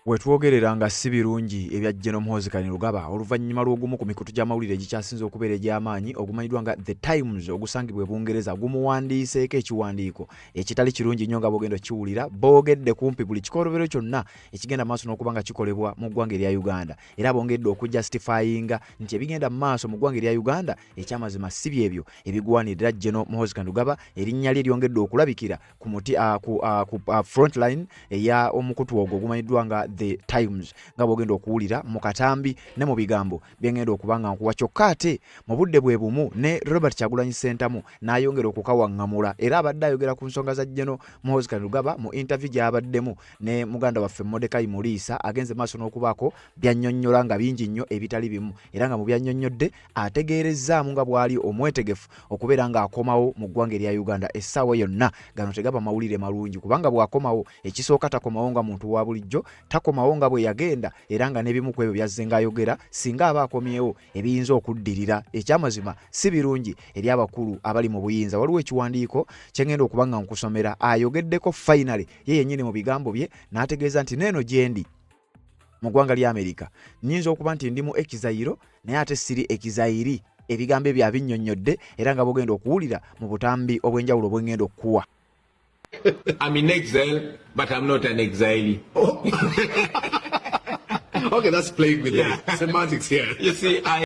Wetwogerera nga si birungi ebya General Muhoozi Kainerugaba oluvannyuma lw'ogumu ku mikutu gy'amawulire egikyasinze okubeera egy'amaanyi ogumanyiddwa nga The Times ogusangibwa e Bungereza gumuwandiiseeko ekiwandiiko ekitali kirungi nnyo nga bw'ogenda kiwulira boogedde kumpi buli kikolobero kyonna ekigenda maaso n'okuba nga kikolebwa mu ggwanga erya Uganda era bongedde okujustifyinga nti ebigenda mu maaso mu ggwanga erya Uganda ekyamazima si byebyo ebigwanirira General Muhoozi Kainerugaba erinnya lye lyongedde okulabikira ku muti ku frontline eya omukutu ogwo ogumanyiddwa nga The Times nga bw'ogenda okuwulira mu katambi ne mu bigambo byengenda okubanga nkuwa kyokka ate mu budde bwe bumu ne Robert Kyagulanyi Ssentamu n'ayongera okukawaŋŋamula era abadde ayogera ku nsonga za General Muhoozi Kainerugaba mu interview gy'abaddemu ne muganda waffe Mordecai Muliisa agenze maaso n'okubaako byannyonnyola nga bingi nnyo ebitali bimu era nga mu byannyonnyodde ategeerezzaamu nga bw'ali omwetegefu okubeera ng'akomawo mu ggwanga erya Uganda essaawa yonna gano tegaba mawulire malungi kubanga bw'akomawo ekisooka takomawo nga muntu wa bulijjo takomawo nga bwe yagenda era nga n'ebimu ku ebyo byazze ng'ayogera singa aba akomyewo ebiyinza okuddirira ekyamazima si birungi eri abakulu abali mu buyinza. Waliwo ekiwandiiko kye ngenda okuba nga nkusomera ayogeddeko finally ye yennyini mu bigambo bye n'ategeeza nti neeno gye ndi mu ggwanga lya Amerika nnyinza okuba nti ndi mu ekizayiro naye ate siri ekizayiri ebigambo ebyo abinnyonnyodde era nga bw'ogenda okuwulira mu butambi obw'enjawulo bwe ngenda okukuwa. I'm in exile, but I'm not an exile. Oh. Okay, that's playing with the semantics here. You see, I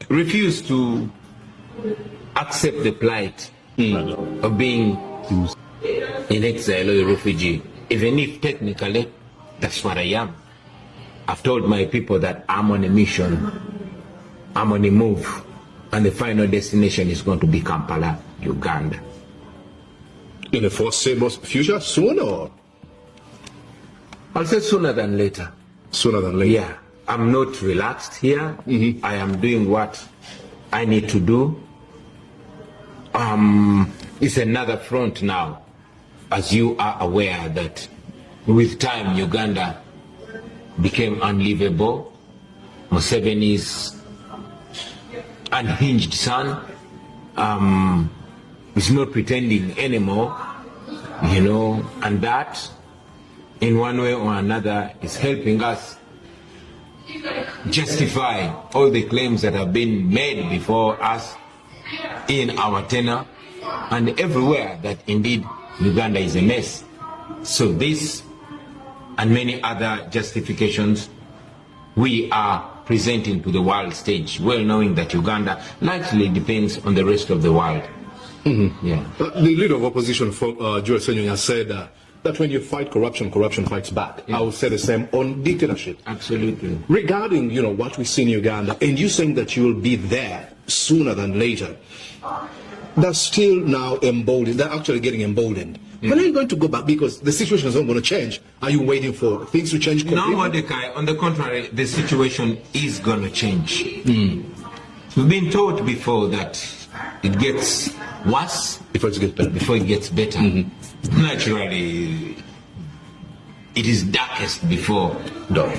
refuse to accept the plight of being in exile or a refugee, even if technically that's what I am. I've told my people that I'm on a mission, I'm on a move, and the final destination is going to be Kampala, Uganda. In the foreseeable future, soon or? I'll say sooner than later. Sooner than later? Yeah. I'm not relaxed here. I am doing what I need to do. It's another front now. As you are aware that with time Uganda became unlivable. Museveni's unhinged son is not pretending anymore, you know, and that in one way or another is helping us justify all the claims that have been made before us in our tenure and everywhere that indeed Uganda is a mess. So this and many other justifications we are presenting to the world stage, well knowing that Uganda largely depends on the rest of the world. Yeah. The leader of opposition, Joel Senyonya, said that when you fight corruption, corruption fights back. I would say the same on dictatorship. Absolutely. Regarding, you know, what we see in Uganda, and you saying that you will be there sooner than later, that's still now emboldened. They're actually getting emboldened. When are you going to go back? Because the situation is not going to change. Are you waiting for things to change completely? No, Mordecai, on the contrary, the situation is going to change. We've been taught before that it gets worse before it gets better. Before it gets better. Naturally, it is darkest before dawn.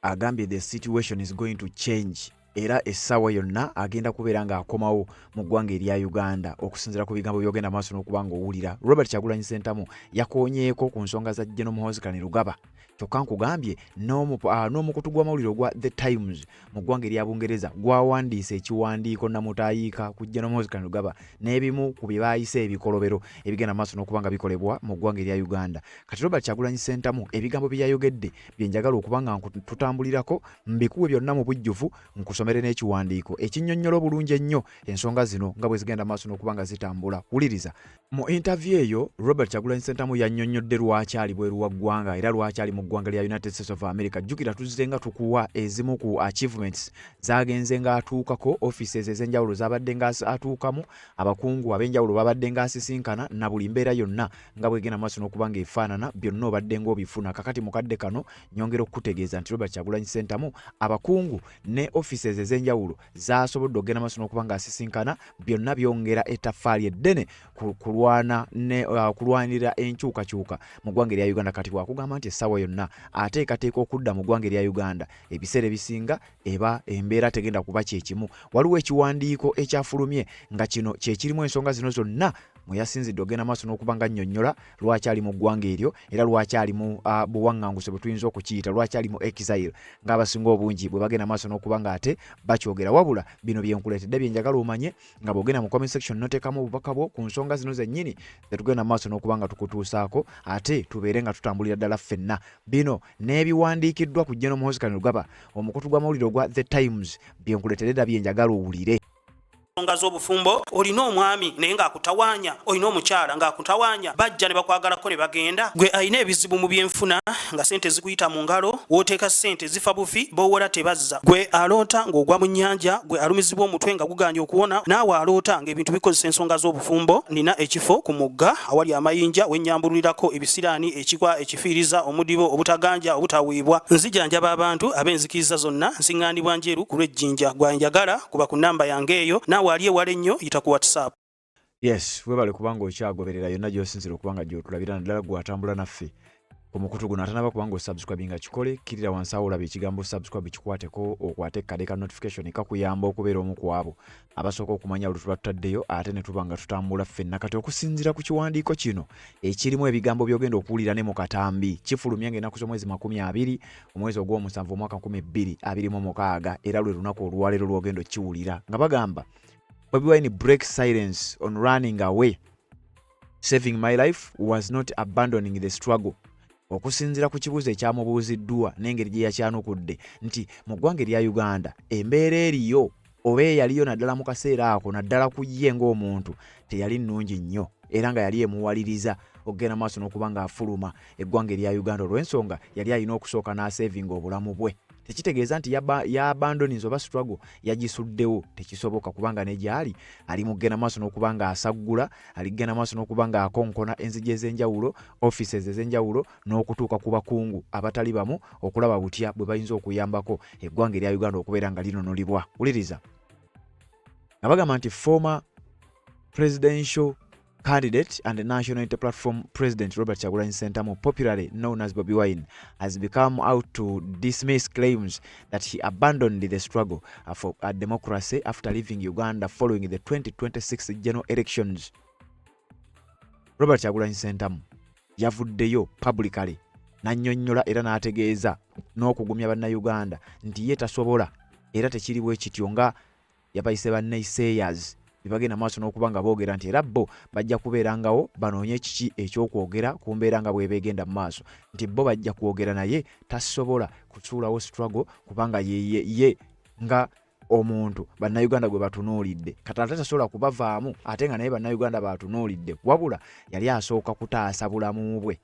Agambye the situation is going to change. Era essaawa yonna agenda kubeera ng'akomawo mu ggwanga erya Uganda okusinziira ku bigambo by'ogenda maaso n'okuba ng'owulira. Robert Kyagulanyi Ssentamu yakoonyeeko ku nsonga za General Muhoozi Kainerugaba. Kyokka nkugambye n'omukutu gw'amawulire ogwa The Times mu ggwanga erya Bungereza gwawandiisa ekiwandiiko namutayiika ku General Muhoozi Kainerugaba n'ebimu ku bye baayise ebikolobero ebigenda maaso n'okuba nga bikolebwa mu ggwanga erya Uganda. Kati Robert Kyagulanyi Ssentamu ebigambo bye yayogedde bye njagala okuba nga tutambulirako mbikuwe byonna mu bujjuvu nkusomere n'ekiwandiiko ekinnyonnyola obulungi ennyo ensonga zino nga bwe zigenda maaso n'okuba nga zitambula. Wuliriza. Mu interview eyo Robert Kyagulanyi Ssentamu yannyonnyodde lwakyali bweru wa ggwanga era lwakyali mu ggwanga lya United States of America. Jjukira tuzze nga tukuwa ezimu ku achievements zagenze nga atuukako, offices ez'enjawulo zabadde nga atuukamu, abakungu ab'enjawulo babadde nga asisinkana na buli mbeera yonna nga bwegenda maaso n'okuba nga efaanana byonna obadde ng'obifuna. Kakati mu kadde kano nyongera okukutegeeza nti Robert Kyagulanyi Ssentamu abakungu ne offices ez'enjawulo zaasobodde okugenda maaso n'okuba nga asisinkana byonna byongera ettaffaali eddene kulwanirira enkyukakyuka mu ggwanga erya Uganda. Kati bwakugamba nti essaawa yonna ateekateeka okudda mu ggwanga erya Uganda ebiseera ebisinga eba embeera tegenda kuba kyekimu. Waliwo ekiwandiiko ekyafulumye nga kino kye kirimu ensonga zino zonna mwe yasinzidde ogenda maaso n'okubanga nnyonnyola lwaki ali mu ggwanga eryo era lwaki ali mu buwaŋŋanguse bwe tuyinza okukiyita lwaki ali mu exile ng'abasinga obungi bwe bagenda maaso n'okubanga ate bakyogera wabula bino byenkuleetedde byenjagala omanye nga bw'ogenda mu comment section noteekamu obubaka bwo ku nsonga zino zennyini tetugenda maaso n'okubanga tukutuusaako ate tubeere nga tutambulira ddala ffenna bino n'ebiwandiikiddwa ku General Muhoozi Kainerugaba omukutu gw'amawulire ogwa The Times byenkuleetedde ddala byenjagala owulire. Nsonga z'obufumbo olina omwami naye ng'akutawaanya olina omukyala ng'akutawaanya bajja ne bakwagalako ne bagenda gwe alina ebizibu mu byenfuna nga sente zikuyita mu ngalo wooteeka sente zifa bufi b'owola tebazza gwe aloota ng'ogwa mu nnyanja gwe alumizibwa omutwe nga guganye okuwona naawe aloota ng'ebintu bikozesa ensonga z'obufumbo nina ekifo ku mugga awali amayinja wennyambulirako ebisiraani ekikwa ekifiiriza omudibo obutaganja obutawiibwa nzijanjaba abantu ab'enzikiriza zonna nsiŋŋaanibwa njeru ku lw'ejjinja gwanjagala kuba ku nnamba yange eyo naawe ali ewala ennyo yita ku WhatsApp. Yes, webale kubanga okyagoberera yonna gy'osinzira okubanga gy'otulabira naddala gw'atambula naffe ku mukutu guno atanaba kubanga osubscribinga kikole kirira wansi awo olaba ekigambo subscribe kikwateko okwate kade ka notification kakuyamba okubeera omu ku abo abasooka okumanya olutuba tutaddeyo ate ne tuba nga tutambula ffenna kati okusinziira ku kiwandiiko kino ekirimu ebigambo by'ogenda okuwulira ne mu katambi kifulumya ng'ennaku z'omwezi 20 omwezi ogw'omusanvu omwaka 2026 era lwe lunaku olwaleero lw'ogenda okiwulira nga bagamba Bobi Wine breaks silence on running away. Saving my life was not abandoning the struggle. Okusinzira ku kibuuzo ekyamubuuziddwa n'engeri gye yakyanukudde nti mu ggwanga erya Uganda embeera eriyo oba eyaliyo naddala mu kaseera ako naddala ku ye ng'omuntu teyali nnungi nnyo era nga yali emuwaliriza okugenda maaso n'okuba ng'afuluma eggwanga erya Uganda olw'ensonga yali alina okusooka n'asevinga obulamu bwe. Tekitegeeza nti yabandoniza oba struggle yagisuddewo tekisoboka kubanga ne gyali ali mu kugenda maaso n'okuba ng'asaggula ali kugenda maaso n'okuba ng'akonkona enzigi ez'enjawulo offices ez'enjawulo n'okutuuka ku bakungu abatali bamu okulaba butya bwe bayinza okuyambako eggwanga erya Uganda okubeera nga linonolibwa. Wuliriza nga bagamba nti former presidential candidate and the National Unity Platform President Robert Kyagulanyi Ssentamu, popularly known as Bobi Wine, has become out to dismiss claims that he abandoned the struggle for democracy after leaving Uganda following the 2026 general elections. Robert Kyagulanyi Ssentamu yavuddeyo publicly n'annyonnyola era n'ategeeza n'okugumya bannayuganda nti ye tasobola era tekiri bwe kityo nga yabayise bannayiseyers bagenda maaso n'okuba nga boogera nti era bo bajja kubeerangawo banoonye kiki ekyokwogera ku mbeera nga bw'ebegenda mu maaso nti bo bajja kwogera naye tasobola kusuulawo struggle kubanga ye nga omuntu bannayuganda gwe batunuulidde kati ate tasobola kubavaamu ate nga naye bannayuganda batunuulidde wabula yali asooka kutaasa bulamu bwe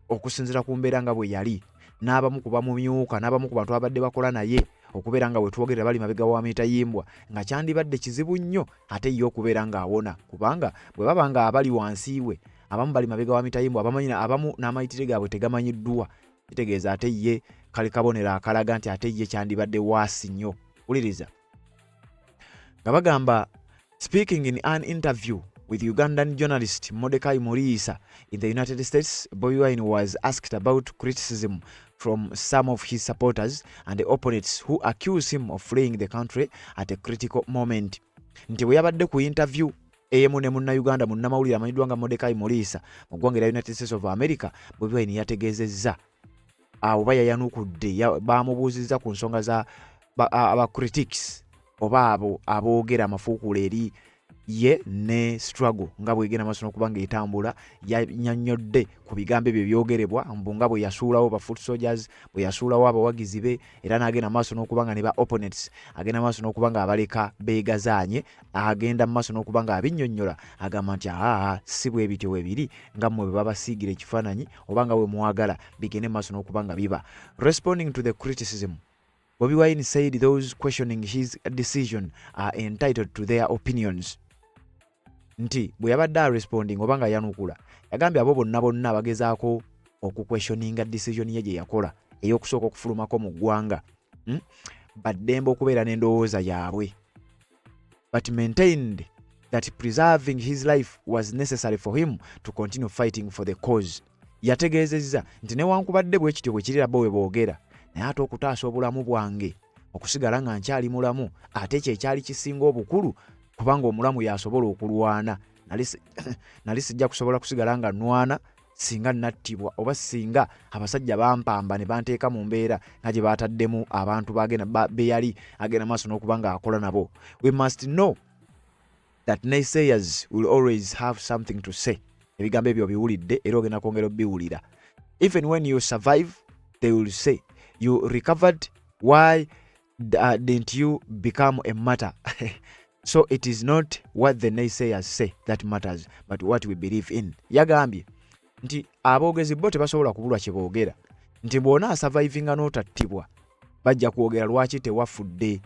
okusinziira ku mbeera nga bwe yali n'abamu ku bamumyuka n'abamu ku bantu abadde bakola naye okubeera nga wetwogerera bali mabega wa mitayimbwa nga kyandibadde kizibu nnyo ate ye okubeera ng'awona kubanga bwe baba nga abali wansi we abamu bali mabega wa mitayimbwa abamu n'amayitire gaabwe tegamanyiddwa kitegeeza ate ye kali kabonero akalaga nti ate ye kyandibadde waasi nnyo. Wuliriza nga bagamba speaking in an interview with Ugandan journalist Mordecai Muriisa in the United States, Bobi Wine was asked about criticism from some of his supporters and the opponents who accuse him of fleeing the country at a critical moment. Nti bwe yabadde ku interview eyemu ne munnayuganda munnamawulire amanyiddwa nga Mordecai Muriisa mu ggwanga erya United States of America, Bobi Wine yategeezezza oba yayanukudde bamubuuzizza ku nsonga za aba critics oba abo aboogera amafuukuula eri ye ne struggle nga bwegenda maaso n'okuba ng'etambula yannyonnyodde ku bigambo ebyo byogerebwa nga bwe yasuulawo ba foot soldiers bwe yasuulawo abawagizi be era n'agenda maaso n'okuba nga ne ba opponents agenda maaso n'okuba nga abaleka beegazaanye agenda maaso n'okuba nga abinnyonnyola agamba nti si bwe bityo bwe biri nga mmwe bwe babasiigira ekifaananyi oba nga bwe mwagala bigende maaso n'okuba nga biba. Responding to the criticism, Bobi Wine said those questioning his decision are entitled to their opinions. Nti bwe yabadde responding oba nga yanukula yagambye abo bonna bagezaako okuquestioninga decision ye gye yakola ey'okusooka okufulumako mu ggwanga baddembe okubeera n'endowooza yaabwe, but maintained that preserving his life was necessary for him to continue fighting for the cause. Yategeezezza nti newankubadde bwe kityo bwe kirira bo we boogera naye ate okutaasa obulamu bwange okusigala nga nkyali mulamu ate kye kyali kisinga obukulu kubanga omulamu yasobola okulwana nali sijja kusobola kusigala nga nwana singa nattibwa oba singa abasajja bampamba ne banteeka mu mbeera nga gye baataddemu abantu be yali agenda maaso n'okuba nga akola nabo. We must know that naysayers will always have something to say. Ebigambo ebyo biwulidde era ogenda kwongera biwulira. Even when you survive, they will say, you recovered, why didn't you become a martyr? So it is not what the naysayers say that matters, but what we believe in. Yagambye nti aboogezi bo tebasobola kubulwa kye boogera, nti bw'ona survivinga n'otattibwa bajja kwogera lwaki tewafudde,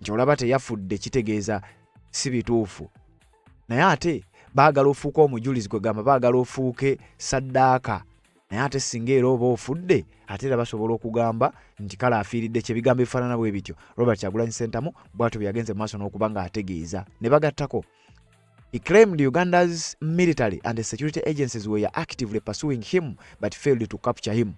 nti olaba teyafudde kitegeeza si bituufu. Naye ate baagala ofuuke omujulizi, kwe gamba baagala ofuuke saddaaka. Naye ate singa era oba ofudde ate era basobola okugamba nti kale afiiridde, kyebigambo ebifaanana bwe bityo. Robert Kyagulanyi Ssentamu bw'atyo bwe yagenze mu maaso n'okuba ng'ategeeza. Ne bagattako, he claimed Uganda's military and the security agencies were actively pursuing him but failed to capture him.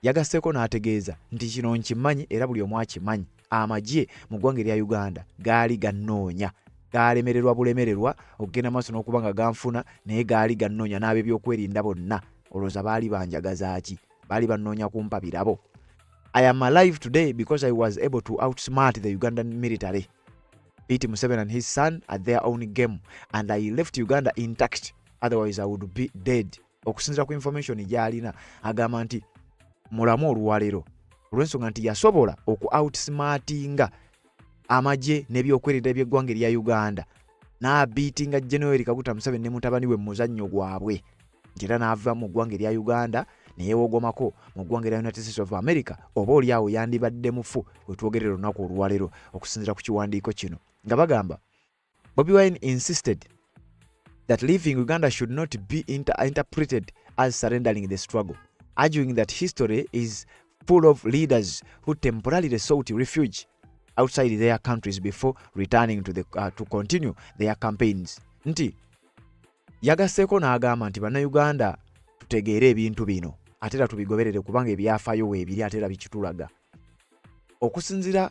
Yagasseeko n'ategeeza nti kino nkimanyi era buli omu akimanyi, amagye mu ggwanga erya Uganda gaali gannoonya, gaalemererwa bulemererwa okugenda maaso n'okuba nga ganfuna, naye gaali gannoonya n'ab'ebyokwerinda bonna. Olowooza baali banjagaza ki? Baali bannoonya kumpa birabo. I am alive today because I was able to outsmart the Ugandan military, beat Museveni and his son at their own game, and I left Uganda intact, otherwise I would be dead. Okusinziira ku information gy'alina agamba nti mulamu olwaleero olw'ensonga nti yasobola outsmartinga amagye n'ebyokwerinda eby'eggwanga erya Uganda, n'abiitinga General Kaguta Museveni ne mutabani we mu muzannyo gwabwe, nti era n'ava mu ggwanga erya Uganda ne yeewogomako mu ggwanga erya United States of America. Oba oli awo yandibadde mufu we twogerera olunaku olwaleero okusinziira ku kiwandiiko kino, nga bagamba Bobi Wine insisted that leaving Uganda should not be interpreted as surrendering the struggle, arguing that history is full of leaders who temporarily sought refuge outside their countries before returning to continue their campaigns. Nti yagasseeko n'agamba nti bannayuganda tutegeere ebintu bino ate era tubigoberere kubanga ebyafaayo weebiri ate era bikitulaga. Okusinziira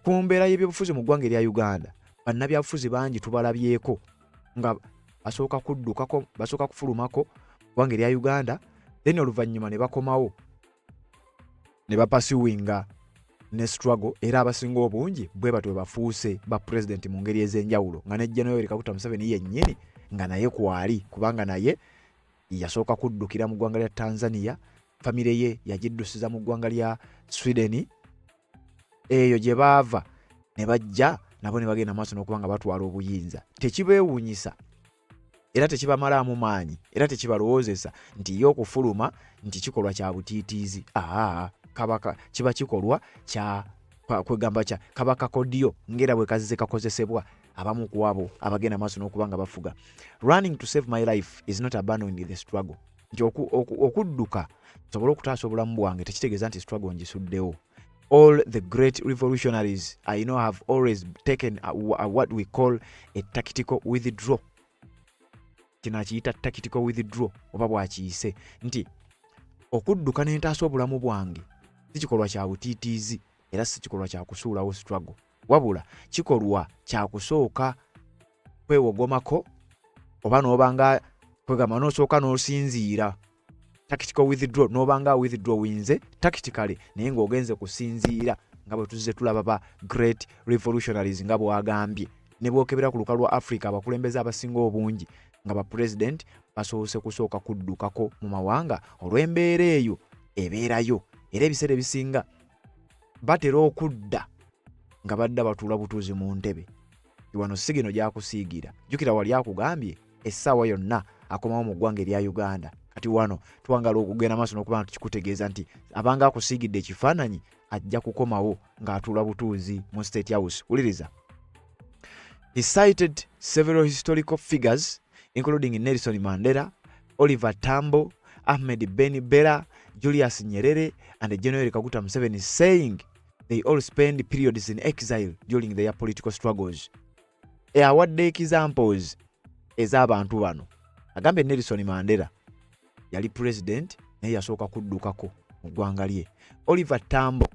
ku mbeera y'ebyobufuzi mu ggwanga erya Uganda, bannabyabufuzi bangi tubalabyeko nga basooka kuddukako, basooka kufulumako ggwanga erya Uganda, then oluvannyuma ne bakomawo ne bapasuwinga ne struggle, era abasinga obungi bwe batwe bafuuse ba president mu ngeri ez'enjawulo, nga ne General Kaguta Museveni yennyini nga naye kwali, kubanga naye yasooka kuddukira mu ggwanga lya Tanzania, famire ye yagiddusiza mu ggwanga lya Sweden, eyo gye baava ne bajja nabo ne bagenda maaso n'okuba nga batwala obuyinza. Tekibeewuunyisa era tekibamalaamu maanyi era tekibalowoozesa nti ye okufuluma nti kikolwa kya butiitiizi. Kabaka kiba kikolwa kya kwegamba kya kabaka kodiyo ngera bwe kazize kakozesebwa abamu ku abo abagenda maaso n'okuba nga bafuga. Running to save my life is not abandoning the struggle. Nti okudduka sobola okutaasa obulamu bwange tekitegeeza nti struggle ngisuddewo. All the great revolutionaries I know have always taken what we call a tactical withdrawal. Kino akiyita tactical withdrawal oba bwakiyise nti okudduka n'entaasa obulamu bwange si kikolwa kya butiitiizi era si kikolwa kya kusuulawo struggle, wabula kikolwa kya kusooka kwewogomako oba n'obanga kwegamba n'osooka n'osinziira. Tactical withdrawal n'obanga withdrawinze tactically naye ng'ogenze kusinziira nga bwe tuzze tulaba ba great revolutionaries nga bwagambye ne bwokebera ku lukalu lwa Africa abakulembeze abasinga obungi nga ba president basoose kusooka kuddukako mu mawanga olw'embeera eyo ebeerayo, era ebiseera ebisinga batera okudda nga badda batuula butuuzi mu ntebe. Wano sigino gyakusiigira, jjukira wali akugambye essaawa yonna akomawo mu ggwanga erya Uganda. Kati wano tuwangala okugenda maaso n'okuba nga tukikutegeeza nti abanga akusiigidde ekifaananyi ajja kukomawo ng'atuula butuuzi mu State House. Wuliriza. He cited several historical figures including Nelson Mandela, Oliver Tambo, Ahmed Ben Bella, Julius Nyerere, and General Kaguta Museveni, saying they all spent periods in exile during their political struggles. Awadde examples ez'abantu bano. Agambe Nelson Mandela yali president naye yasooka kuddukako mu ggwanga lye. Oliver Tambo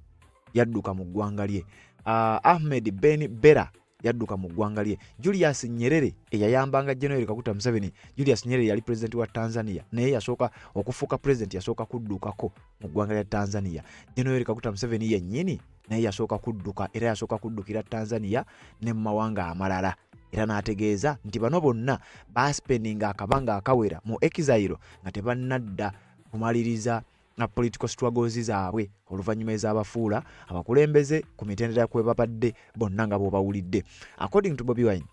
yadduka mu ggwanga lye. Ahmed Ben Bella yadduka mu ggwanga lye. Julius Nyerere eyayambanga General Kaguta Museveni, Julius Nyerere yali president wa Tanzania naye yasooka okufuuka president yasooka kuddukako mu ggwanga lya Tanzania. General Kaguta Museveni yennyini naye yasooka kudduka era yasooka kuddukira Tanzania ne mu mawanga amalala. Era n'ategeeza nti bano bonna baspendinga akabanga akawera mu exile nga tebannadda kumaliriza na political struggles zaabwe oluvannyuma ez'abafuula abakulembeze ku mitendera kwe babadde bonna nga bw'obawulidde. According to Bobi Wine,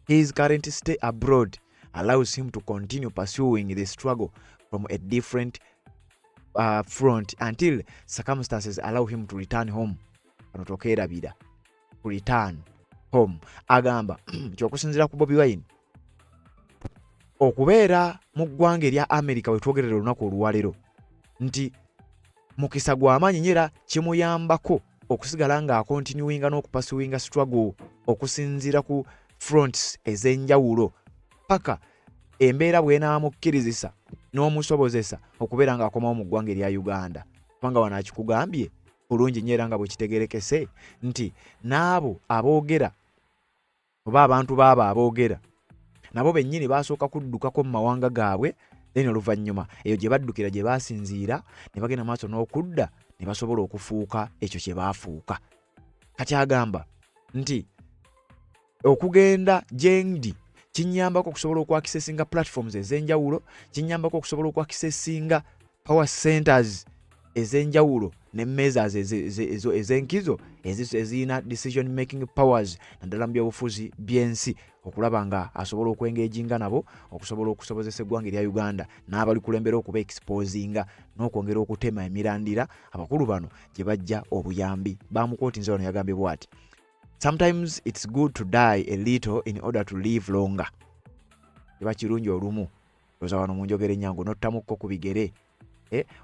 his current stay abroad allows him to continue pursuing the struggle from a different front until circumstances allow him to return home. Anotokerabira to return home. Agamba kyokusinzira ku Bobi Wine okubeera mu ggwanga erya America wetwogerera olunaku olwalero nti mukisa gw'amaanyi nyera kimuyambako okusigala nga akontinuinga n'okupasuinga struggle okusinziira ku fronts ez'enjawulo paka embeera bw'enaamukkirizisa n'omusobozesa okubeera nga akomawo mu ggwanga erya Uganda. Kubanga wano akikugambye bulungi nyera nga bwe kitegerekese nti n'abo aboogera oba abantu baabo aboogera nabo bennyini basooka kuddukako mu mawanga gaabwe, then oluvannyuma eyo gye baddukira gye basinziira ne bagenda maaso n'okudda ne basobola okufuuka ekyo kye baafuuka. Kati agamba nti okugenda gyendi kinyambako okusobola okwakisesinga platforms ez'enjawulo, kinyambako okusobola okwakisesinga power centers ez'enjawulo ne measures ez'enkizo ezirina decision making powers naddala mu byobufuzi by'ensi okulaba nga asobola okwengeejinga nabo okusobola okusobozesa eggwanga erya Uganda n'abali kulembera okuba exposinga n'okwongera okutema emirandira abakulu bano gye bajja obuyambi. Bamukooti nze wano yagambye bw'ati, sometimes it's good to die a little in order to live longer. Kiba kirungi olumu oza wano mu njogera ennyangu n'ottamukko ku bigere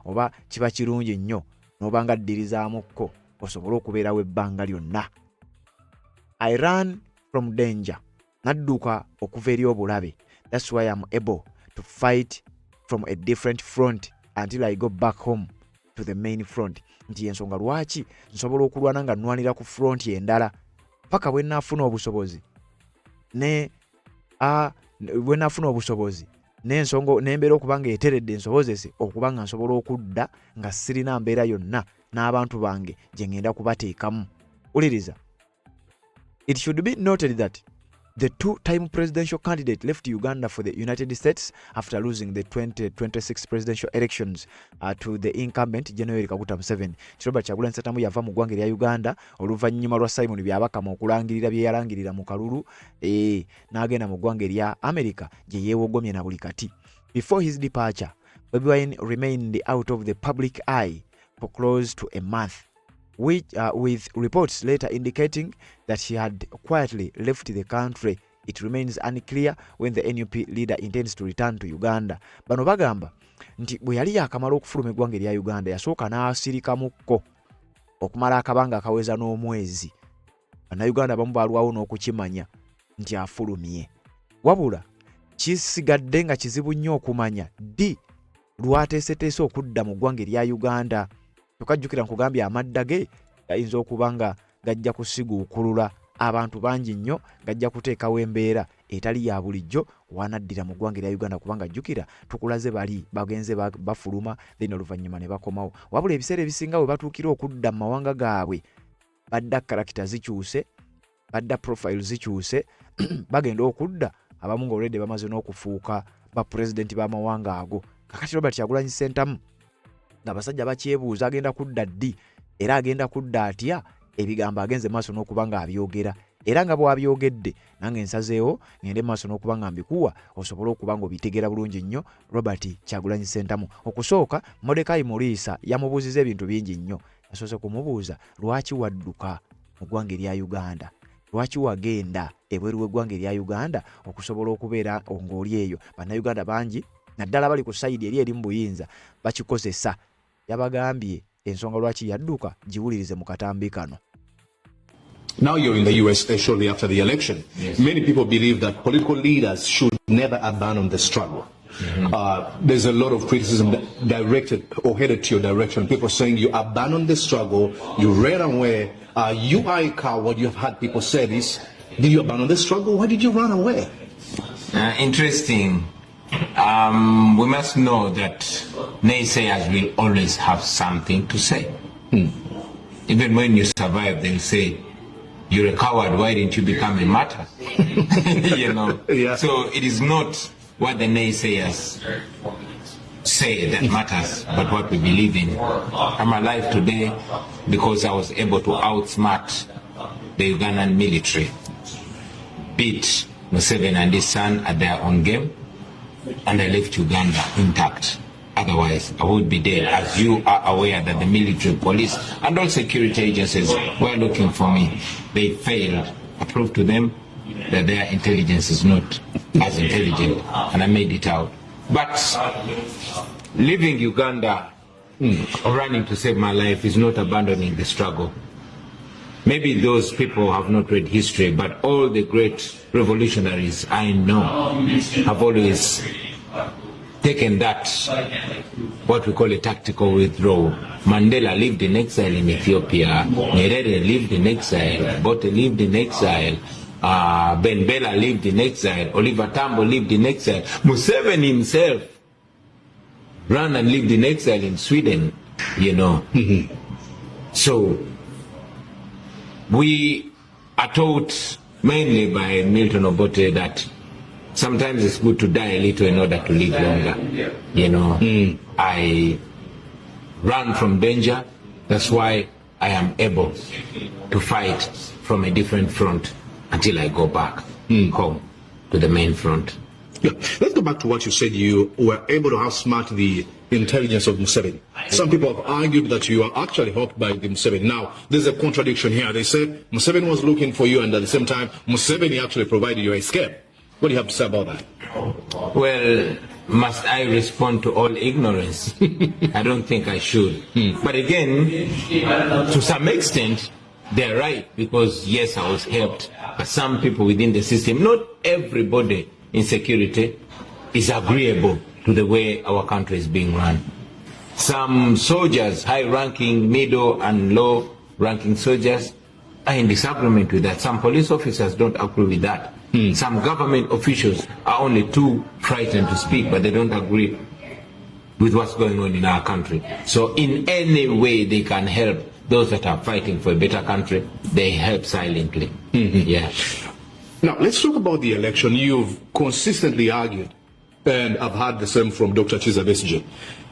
oba kiba kirungi nnyo n'obanga ddirizaamukko osobole okubeerawo ebbanga lyonna. I run from danger. Nadduka okuva eri obulabe. That's why I'm able to fight from a different front until I go back home to the main front. Nti ensonga lwaki nsobola okulwana nga nnwanira ku front endala paka bwe nnaafuna obusobozi n'ensonga n'embeera okuba nga eteredde ensobozese okuba nga nsobola okudda nga sirina mbeera yonna n'abantu bange gye ngenda kubateekamu. Uliriza. It should be noted that the two-time presidential candidate left Uganda for the United States after losing the 2026 presidential elections to the incumbent General Kaguta Museveni. Robert Kyagulanyi Ssentamu yava mu ggwanga erya Uganda oluvannyuma lwa Simon Byabakama okulangirira bye yalangirira mu kalulu n'agenda mu ggwanga erya America gye yeewogomye na buli kati. Before his departure, Bobi Wine remained out of the public eye for close to a month, with reports later indicating that he had quietly left the country. It remains unclear when the NUP leader intends to return to Uganda. Bano bagamba nti bwe yali yakamala okufuluma eggwanga erya Uganda yasooka n'asirikamukko okumala akabanga akaweza n'omwezi. Bannayuganda abamu baalwawo n'okukimanya nti afulumye. Wabula kisigadde nga kizibu nnyo okumanya ddi lwateeseteese okudda mu ggwanga erya Uganda. Tukajjukira nkugambye amadda ge gayinza okuba nga gajja kusiguukulula abantu bangi nnyo, gajja kuteekawo embeera etali ya bulijjo wanaddira mu ggwanga erya Uganda kubanga jjukira tukulaze bali bagenze bafuluma then oluvannyuma ne bakomawo. Wabula ebiseera ebisinga we batuukira okudda mu mawanga gaabwe badda karakita zikyuse, badda profile zikyuse bagenda okudda abamu nga olwedde bamaze n'okufuuka ba pulezidenti b'amawanga ago. Kakati Robert Kyagulanyi Ssentamu nga basajja bakyebuuza agenda kudda ddi era agenda kudda atya, ebigambo agenze maaso n'okuba nga abyogera era nga bw'abyogedde nange nsazeewo ngende maaso n'okuba nga mbikuwa osobole okuba nga obitegeera bulungi nnyo. Robert Kyagulanyi Ssentamu okusooka Mordecai Muriisa yamubuuziza ebintu bingi nnyo. Yasoose kumubuuza lwaki wadduka mu ggwanga erya Uganda, lwaki wagenda ebweru w'eggwanga erya Uganda okusobola okubeera ng'oli eyo. Bannayuganda bangi naddala bali ku sayidi eri mu buyinza bakikozesa. Yabagambye ensonga lwaki yadduka giwulirize mu katambi kano. Now you're in the US shortly after the election. Yes. Many people believe that political leaders should never abandon the struggle. There's a lot of criticism directed or headed to your direction. People saying you abandoned the struggle, you ran away. You are a coward. You have had people say this. Did you abandon the struggle? Why did you run away? Interesting. We must know that naysayers will always have something to say. Even when you survive, they'll say, you're a coward, why didn't you become a martyr? You know. Yeah. So it is not what the naysayers say that matters, but what we believe in. I'm alive today because I was able to outsmart the Ugandan military, beat Museveni and his son at their own game, and I left Uganda intact. Otherwise, I would be dead. As you are aware that the military, police, and all security agencies were looking for me. They failed. I proved to them that their intelligence is not as intelligent, and I made it out. But leaving Uganda or running to save my life is not abandoning the struggle. Maybe those people have not read history, but all the great revolutionaries I know have always taken that, what we call a tactical withdrawal. Mandela lived in exile in Ethiopia, Nyerere lived in exile, Bote lived in exile, Ben Bella lived in exile, Oliver Tambo lived in exile, Museveni himself ran and lived in exile in Sweden, you know. So we are taught mainly by Milton Obote that sometimes it's good to die a little in order to live longer. You know, I run from danger. That's why I am able to fight from a different front until I go back home to the main front. Yeah. Let's go back to what you said. You were able to outsmart the intelligence of Museveni. Some people have argued that you are actually helped by the Museveni. Now, there's a contradiction here. They say Museveni was looking for you, and at the same time, Museveni actually provided you escape. What do you have to say about that? Well, must I respond to all ignorance? I don't think I should. But again, to some extent, they're right, because yes, I was helped. But some people within the system, not everybody in security is agreeable to the way our country is being run. Some soldiers, high-ranking, middle and low-ranking soldiers, are in disagreement with that. Some police officers don't agree with that. Some government officials are only too frightened to speak, but they don't agree with what's going on in our country. So in any way they can help those that are fighting for a better country, they help silently. Yeah. Now, let's talk about the election. You've consistently argued, and I've heard the same from Dr. Chiza Besigye,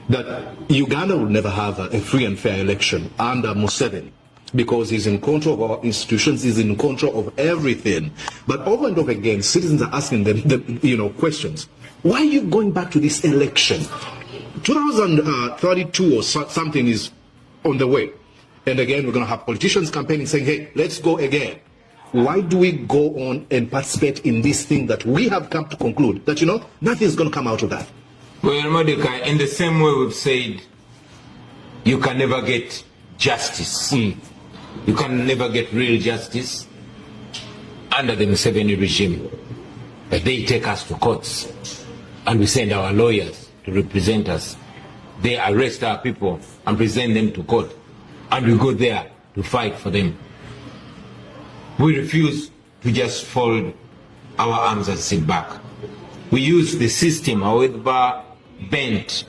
that Uganda will never have a free and fair election under Museveni, because he's in control of our institutions, he's in control of everything. But over and over again, citizens are asking them, questions. Why are you going back to this election? 2032 or something is on the way. And again, we're going to have politicians campaigning saying, hey, let's go again. Why do we go on and participate in this thing that we have come to conclude that, nothing's going to come out of that? Well, Mordecai, in the same way we've said, you can never get justice. You can never get real justice under the Museveni regime. But they take us to courts and we send our lawyers to represent us. They arrest our people and present them to court, and we go there to fight for them. We refuse to just fold our arms and sit back. We use the system, however bent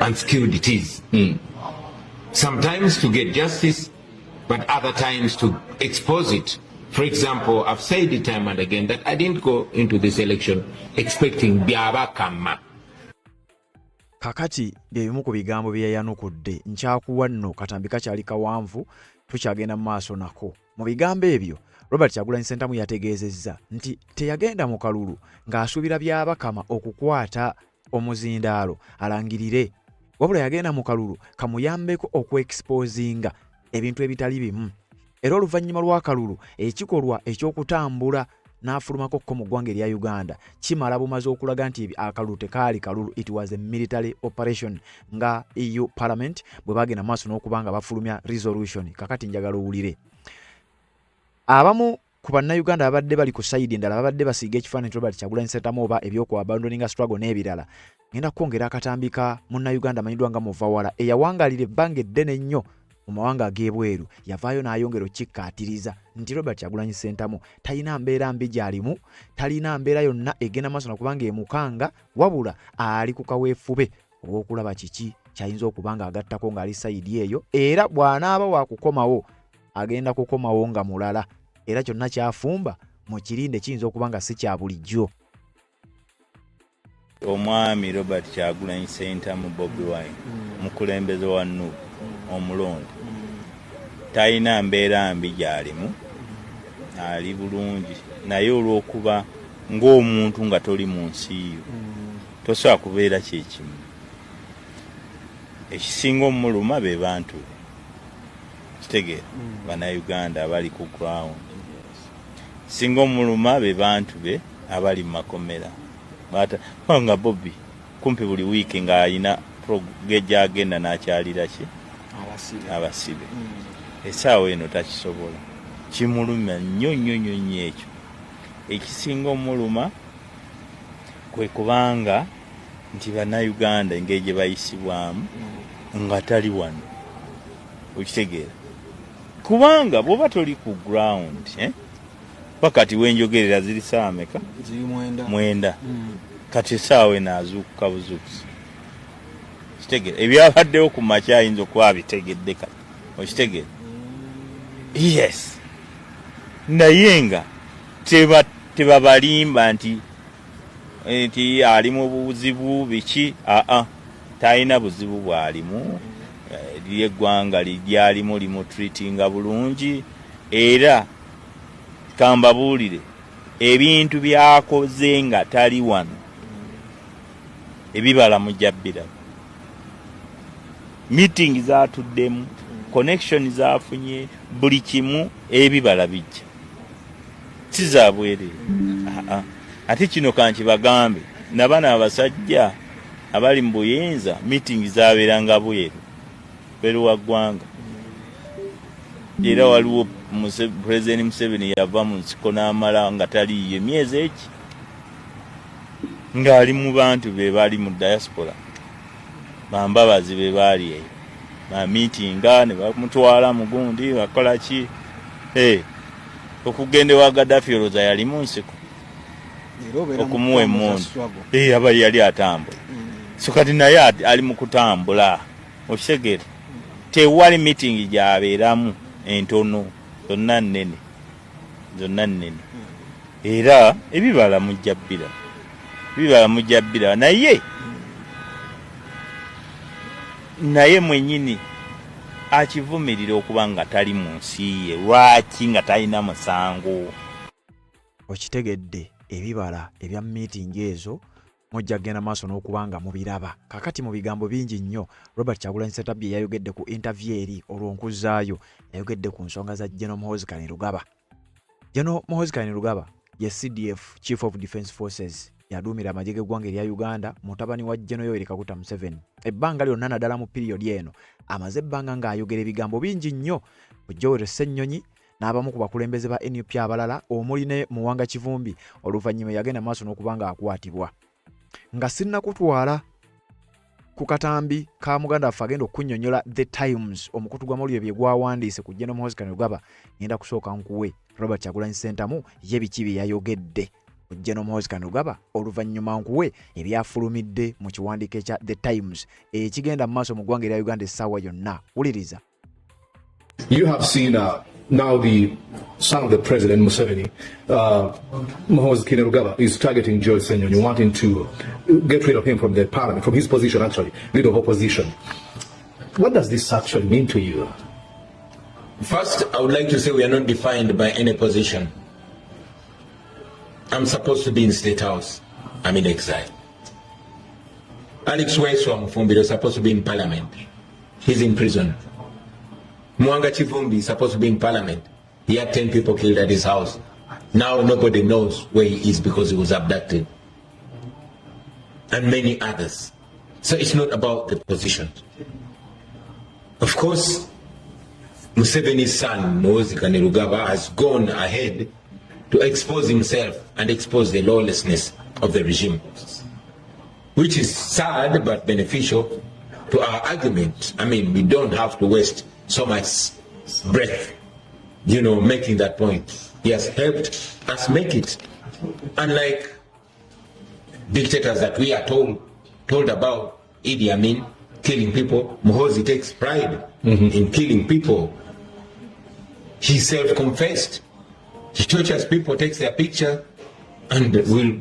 and skilled it is. Sometimes to get justice, but other times to expose it. For example, I've said it time and again that I didn't go into this election expecting byabakama. Kakati byebimu ku bigambo bye yayanukudde, nkyakuwa nno katambi kakyali kawanvu, tukyagenda mu maaso nako. Mu bigambo ebyo, Robert Kyagulanyi Ssentamu yategeezezza nti teyagenda mu kalulu ng'asuubira byabakama okukwata omuzindaalo alangirire, wabula yagenda mu kalulu kamuyambeko okweexposinga ebintu ebitali bimu. Era oluvannyuma lw'akalulu ekikolwa eky'okutambula n'afulumako ko mu ggwanga erya Uganda kimala bumaze okulaga nti akalulu tekaali kalulu, it was a military operation, nga EU Parliament bwe bagenda maaso n'okubanga bafulumya resolution. Kakati njagala owulire. Abamu ku bannayuganda abadde bali ku sayidi endala babadde basiiga ekifaananyi Robert Kyagulanyi Ssentamu oba ebyokuabandoninga struggle n'ebirala, ngenda kwongera akatambi ka munnayuganda amanyiddwa nga Muvawala eyawangaalira ebbanga eddene ennyo mu mawanga ag'ebweru, yavaayo n'ayongera okkikkaatiriza nti Robert Kyagulanyi Ssentamu talina mbeera mbi gy'alimu, talina mbeera yonna egenda maaso na kubanga emukanga, wabula ali ku kaweefube obw'okulaba kiki kyayinza okuba nga agattako ng'ali sayidi eyo, era bw'anaaba waakukomawo agenda kukomawo nga mulala, era kyonna kyafumba mu kirinde kiyinza okuba nga si kya bulijjo. Omwami Robert Kyagulanyi Ssentamu Bobi Wine mukulembeze wa NUP omulonde talina mbeera mbi gy'alimu, ali bulungi, naye olw'okuba ng'omuntu nga toli mu nsi yo tosobola kubeera kyekimu. Ekisinga omuluma be bantu kitegeera bannayuganda abali ku ground, singa omuluma be bantu be abali mu makomera. Nga Bobby kumpi buli wiiki ng'alina gy'agenda n'akyalira ki abasibe. Essaawa eno takisobola, kimuluma nnyo ekyo. Ekisinga omuluma kwe kubanga nti bannayuganda engeri gye bayisibwamu nga tali wano, okitegeera. Kubanga bw'oba toli ku ground wakati wenjogerera ziri ssaawa meka? Ziri 9. Kati essaawa eno azuukuka buzuukusi, kitegeera. Ebyabaddewo ku makya ayinza okuba abitegedde kati, okitegeera. Yes, naye nga tebabalimba nti ali mu buzibu biki. Talina buzibu bw'alimu, eggwanga lyalimu limutreatinga bulungi, era kambabuulire ebintu byakoze nga tali wano ebibala mujja biraba. Meeting zatuddemu, connection zafunye, buli kimu ebibala bijja, si za bwereere. Ate kino kankibagambe nabana abasajja abali mu buyinza, meeting zabeeranga bweru wa ggwanga. Era waliwo President Museveni yava mu nsiko n'amala nga taliiyo emyezi eki, ng'ali mu bantu be bali mu diaspora, bambabazi be baali eyo, bamiitinga ne bamutwala mu gundi bakola ki. Okugenda ewa Gaddafi olowooza yali mu nsiko okumuwa emmundu, aba yali atambula. So kati naye ali mu kutambula, okitegeera. Tewali meeting gy'abeeramu entono, zonna nnene. Era ebibala mujja biraba, naye mwennyini akivumirira okuba nga tali mu nsi ye. Lwaki? Nga talina musango. Okitegedde ebibala ebya meeting ezo mujja genda maaso n'okuba nga mubiraba. Kakati mu bigambo bingi nnyo Robert Kyagulanyi Ssentamu yayogedde ku interview eri olw'onkuzaayo, yayogedde ku nsonga za General Muhoozi Kainerugaba. General Muhoozi Kainerugaba ye CDF Chief of Defence Forces, yaduumira amagye g'eggwanga erya Uganda, mutabani wa General Yoweri Kaguta Museveni. Ebbanga lyonna naddala mu period eno amaze ebbanga ng'ayogera ebigambo bingi nnyo ku Joel Ssennyonyi n'abamu ku bakulembeze ba NUP abalala, omuli ne Muwanga Kivumbi, oluvannyuma yagenda maaso n'okuba nga akwatibwa. Nga sinnakutwala ku katambi ka muganda waffe agenda okunnyonnyola The Times, omukutu gw'amawulire bye gwawandiise ku General Muhoozi Kainerugaba, ngenda kusooka nkuwe Robert Kyagulanyi Ssentamu ye biki bye yayogedde ku General Muhoozi Kainerugaba, oluvannyuma nkuwe ebyafulumidde mu kiwandiiko ekya The Times ekigenda mu maaso mu ggwanga erya Uganda essaawa yonna. Wuliriza. You have seen now the son of the president, Museveni, Muhoozi Kainerugaba, is targeting Joel Ssennyonyi, wanting to get rid of him from the parliament, from his position actually, leader of opposition. What does this actually mean to you? First, I would like to say we are not defined by any position. I'm supposed to be in State House. I'm in exile. Alex Waiswa Mufumbi is supposed to be in parliament. He's in prison. Muwanga Kivumbi is supposed to be in parliament. He had 10 people killed at his house. Now nobody knows where he is because he was abducted. And many others. So it's not about the position. Of course, Museveni's son, Muhoozi Kainerugaba, has gone ahead to expose himself and expose the lawlessness of the regime, which is sad but beneficial to our argument. I mean, we don't have to waste so much breath, making that point. He has helped us make it. Unlike dictators that we are told about, Idi Amin killing people, Muhoozi takes pride in killing people. He self-confessed. He tortures people, takes their picture, and will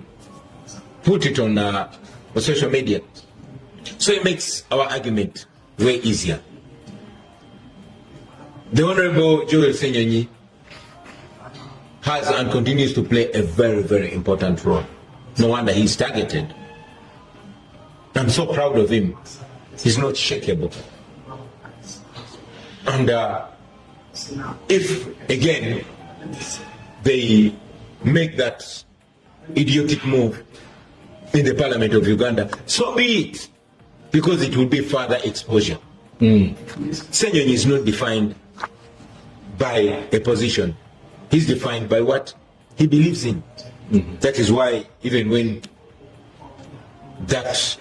put it on social media. So it makes our argument way easier. The Honorable Joel Senyonyi has and continues to play a very, very important role. No wonder he's targeted. I'm so proud of him. He's not shakeable. And if, again, they make that idiotic move in the Parliament of Uganda, so be it, because it will be further exposure. Senyonyi is not defined by a position. He's defined by what he believes in. That is why even when that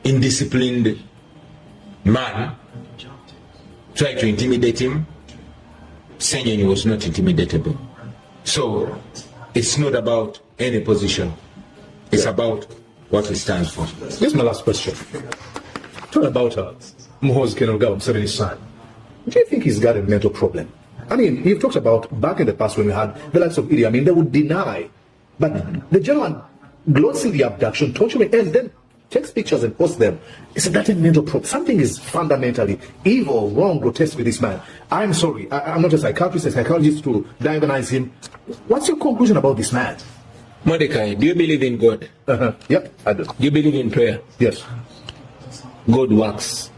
indisciplined man tried to intimidate him, Senyonyi was not intimidatable. So it's not about any position. It's about what he stands for. Here's my last question. Talk about Muhoozi Kainerugaba, Museveni's son. Do you think he's got a mental problem? I mean, you've talked about back in the past when we had the likes of Idi Amin, they would deny. But the gentleman gloats in the abduction, torturing, and then takes pictures and posts them. Is that a mental problem? Something is fundamentally evil, wrong, grotesque with this man. I'm sorry, I'm not a psychiatrist, a psychologist to diagnose him. What's your conclusion about this man? Mordecai, do you believe in God? Yep, I do. Do you believe in prayer? Yes. God works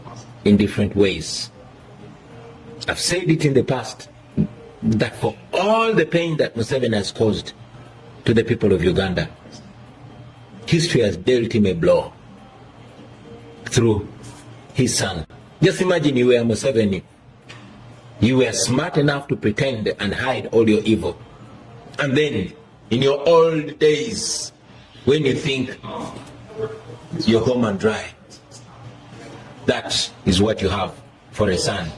in different ways. I've said it in the past that for all the pain that Museveni has caused to the people of Uganda, history has dealt him a blow through his son. Just imagine you were Museveni. You were smart enough to pretend and hide all your evil. And then, in your old days, when you think you're home and dry, that is what you have for a son.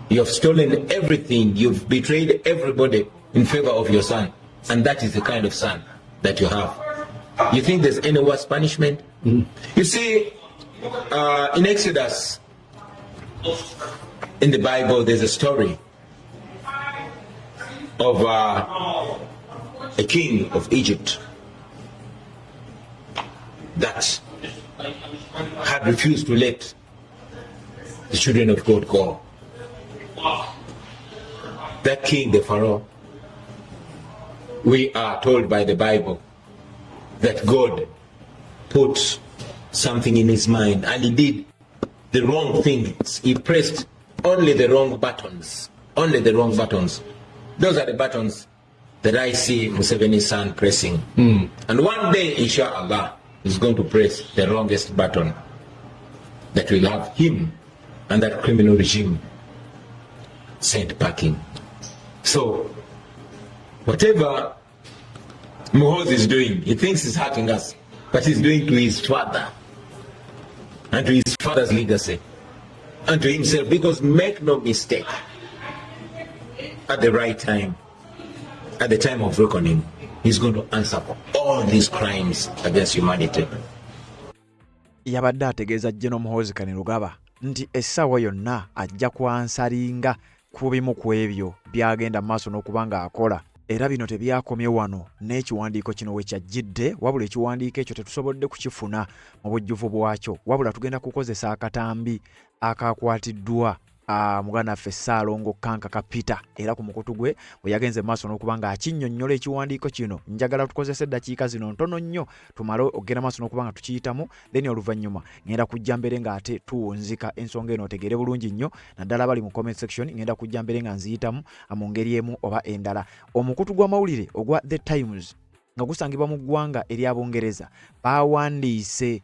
You have stolen everything, you've betrayed everybody in favor of your son, and that is the kind of son that you have. You think there's any worse punishment? You see, in Exodus, in the Bible, there's a story of a king of Egypt that had refused to let the children of God go. That king, the Pharaoh, we are told by the Bible that God put something in his mind and he did the wrong things. He pressed only the wrong buttons. Only the wrong buttons. Those are the buttons that I see Museveni's son pressing. And one day, inshallah, he's going to press the wrongest button that will have him and that criminal regime sent packing. So, whatever Muhoozi is doing, he thinks he's hurting us, but he's doing to his father and to his father's legacy and to himself, because make no mistake, at the right time, at the time of reckoning, he's going to answer for all these crimes against humanity. Yabadde ategeeza General Muhoozi Kainerugaba nti essaawa yonna ajja kwansalinga ku bimu ku ebyo byagenda maaso n'okubanga akola. Era bino tebyakomye wano n'ekiwandiiko kino we kyajjidde, wabula ekiwandiiko ekyo tetusobodde kukifuna mu bujjuvu bwakyo, wabula tugenda kukozesa akatambi akakwatiddwa muganda waffe Ssaalongo Kanka Kapita, era ku mukutu gwe we yagenze maaso n'okubanga akinnyonnyola ekiwandiiko kino. Njagala tukozese eddakiika zino ntono nnyo tumale okugenda maaso n'okubanga tukiyitamu, then oluvannyuma ngenda kujja mbere ng'ate tuwunzika ensonga eno otegeere bulungi nnyo, naddala bali mu comment section ngenda kujja mbere nga nziyitamu mu ngeri emu oba endala. Omukutu gw'amawulire ogwa The Times nga gusangibwa mu ggwanga ery'Abongereza bawandiise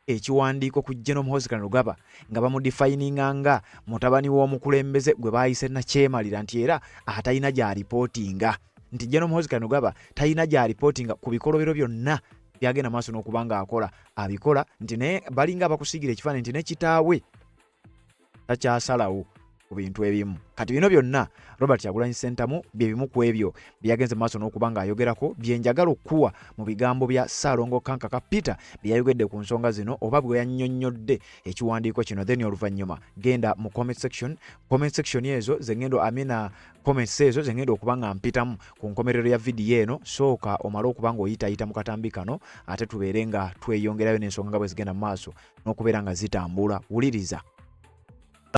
ekiwandiiko ku General Muhoozi Kainerugaba nga bamudefininga nga mutabani w'omukulembeze gwe baayise nakyemalira nti era atalina gy'alipootinga. nti General Muhoozi Kainerugaba talina gya reporting ku bikolobero byonna byagenda maaso n'okubanga akola abikola nti naye balinga abakusigira ekifaananyi nti ne kitaawe takyasalawo ku bintu ebimu. Kati bino byonna Robert Kyagulanyi Ssentamu bye bimu ku ebyo byagenze maaso n'okubanga ayogerako byenjagala okuwa mu bigambo bya Ssaalongo Kankaka Peter byayogedde ku nsonga zino oba bwe yannyonnyodde ekiwandiiko kino. Then oluvannyuma genda mu comment section ezo zengendo amina comments ezo zengendo okubanga mpitamu ku nkomerero ya video eno, sooka omala okubanga oyita mu katambi kano ate tubeere nga tweyongerayo n'ensonga nga bwe zigenda mu maaso n'okubeera nga zitambula. Wuliriza.